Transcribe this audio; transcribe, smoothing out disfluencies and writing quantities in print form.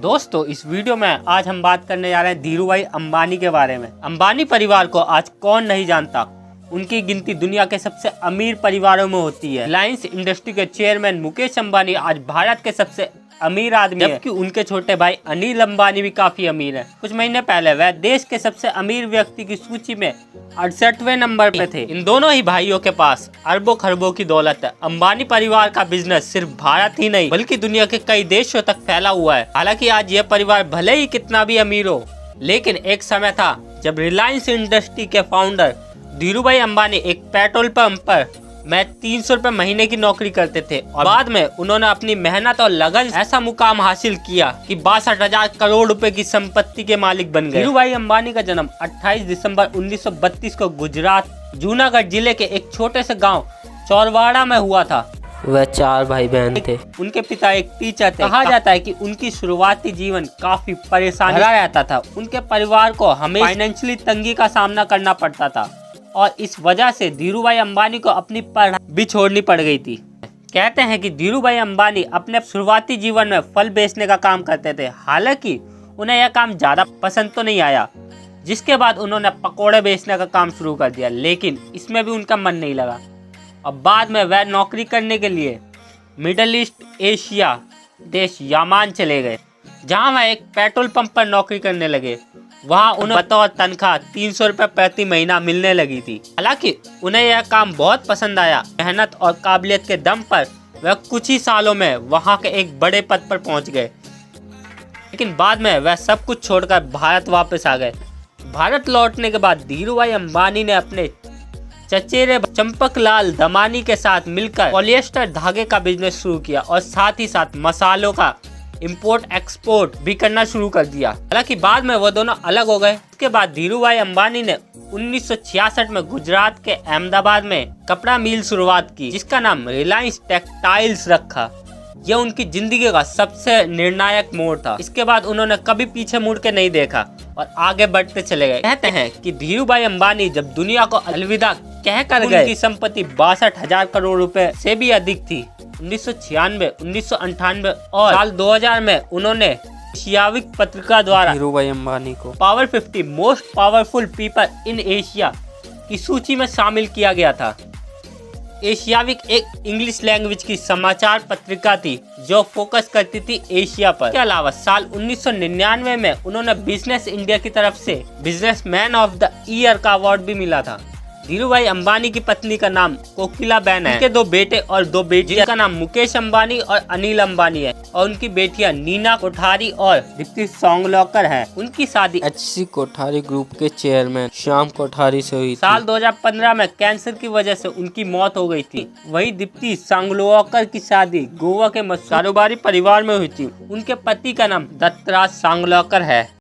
दोस्तों इस वीडियो में आज हम बात करने जा रहे हैं धीरूभाई अंबानी के बारे में। अंबानी परिवार को आज कौन नहीं जानता। उनकी गिनती दुनिया के सबसे अमीर परिवारों में होती है। रिलायंस इंडस्ट्री के चेयरमैन मुकेश अंबानी आज भारत के सबसे अमीर आदमी है, जबकि उनके छोटे भाई अनिल अंबानी भी काफी अमीर हैं। कुछ महीने पहले वह देश के सबसे अमीर व्यक्ति की सूची में 68वें नंबर पे थे। इन दोनों ही भाइयों के पास अरबों खरबों की दौलत है। अंबानी परिवार का बिजनेस सिर्फ भारत ही नहीं बल्कि दुनिया के कई देशों तक फैला हुआ है। हालांकि आज यह परिवार भले ही कितना भी अमीर हो, लेकिन एक समय था जब रिलायंस इंडस्ट्री के फाउंडर धीरूभाई अंबानी एक पेट्रोल पंप पर 300 रुपए महीने की नौकरी करते थे और बाद में उन्होंने अपनी मेहनत और लगन ऐसा मुकाम हासिल किया कि 62,000 करोड़ रुपए की संपत्ति के मालिक बन गए। धीरूभाई अंबानी का जन्म 28 दिसंबर 1932 को गुजरात जूनागढ़ जिले के एक छोटे से गांव चौरवाड़ा में हुआ था। वह 4 भाई बहन थे। उनके पिता एक टीचर थे। कहा जाता है कि उनकी शुरुआती जीवन काफी परेशानी भरा रहता था। उनके परिवार को हमेशा फाइनेंशियली तंगी का सामना करना पड़ता था और इस वजह से धीरूभाई अंबानी को अपनी पढ़ाई भी छोड़नी पड़ गई थी। कहते हैं कि धीरूभाई अंबानी अपने शुरुआती जीवन में फल बेचने का काम करते थे। हालांकि उन्हें यह काम ज़्यादा पसंद तो नहीं आया, जिसके बाद उन्होंने पकोड़े बेचने का काम शुरू कर दिया, लेकिन इसमें भी उनका मन नहीं लगा और बाद में वह नौकरी करने के लिए मिडल ईस्ट एशिया देश यामान चले गए, जहाँ वह एक पेट्रोल पंप पर नौकरी करने लगे। वहाँ उन्हें बतौर तनख्वाह 300 रुपये प्रति महीना मिलने लगी थी। हालांकि उन्हें यह काम बहुत पसंद आया। मेहनत और काबिलियत के दम पर वह कुछ ही सालों में वहाँ के एक बड़े पद पर पहुँच गए, लेकिन बाद में वह सब कुछ छोड़कर भारत वापस आ गए। भारत लौटने के बाद धीरूभाई अंबानी ने अपने चचेरे चंपकलाल दमानी के साथ मिलकर पॉलिएस्टर धागे का बिजनेस शुरू किया और साथ ही साथ मसालों का इंपोर्ट एक्सपोर्ट भी करना शुरू कर दिया। हालांकि बाद में वो दोनों अलग हो गए। इसके बाद धीरूभाई अंबानी ने 1966 में गुजरात के अहमदाबाद में कपड़ा मिल शुरुआत की, जिसका नाम रिलायंस टेक्सटाइल्स रखा। यह उनकी जिंदगी का सबसे निर्णायक मोड़ था। इसके बाद उन्होंने कभी पीछे मुड़ के नहीं देखा और आगे बढ़ते चले गए। कहते हैं कि धीरूभाई अंबानी जब दुनिया को अलविदा कह कर गए, उनकी संपत्ति 62,000 करोड़ रुपए से भी अधिक थी। 1996, 1998 और साल 2000 में उन्होंने एशियाविक पत्रिका द्वारा धीरूभाई अंबानी को power 50 most powerful people in Asia की सूची में शामिल किया गया था। एशियाविक एक इंग्लिश लैंग्वेज की समाचार पत्रिका थी जो फोकस करती थी एशिया पर। इसके अलावा साल 1999 में उन्होंने बिजनेस इंडिया की तरफ से बिजनेसमैन ऑफ द ईयर का अवार्ड भी मिला था। धीरूभाई अंबानी की पत्नी का नाम कोकिला बहन है। उनके 2 बेटे और 2 बेटियां, जिनका नाम मुकेश अंबानी और अनिल अंबानी है, और उनकी बेटियां नीना कोठारी और दीप्ति सांगलोकर हैं। उनकी शादी HC कोठारी ग्रुप के चेयरमैन श्याम कोठारी से हुई थी। साल 2015 में कैंसर की वजह से उनकी मौत हो गई थी। वही दीप्ति सांगलोकर की शादी गोवा के कारोबारी परिवार में हुई थी। उनके पति का नाम दत्तराज सांगलोकर है।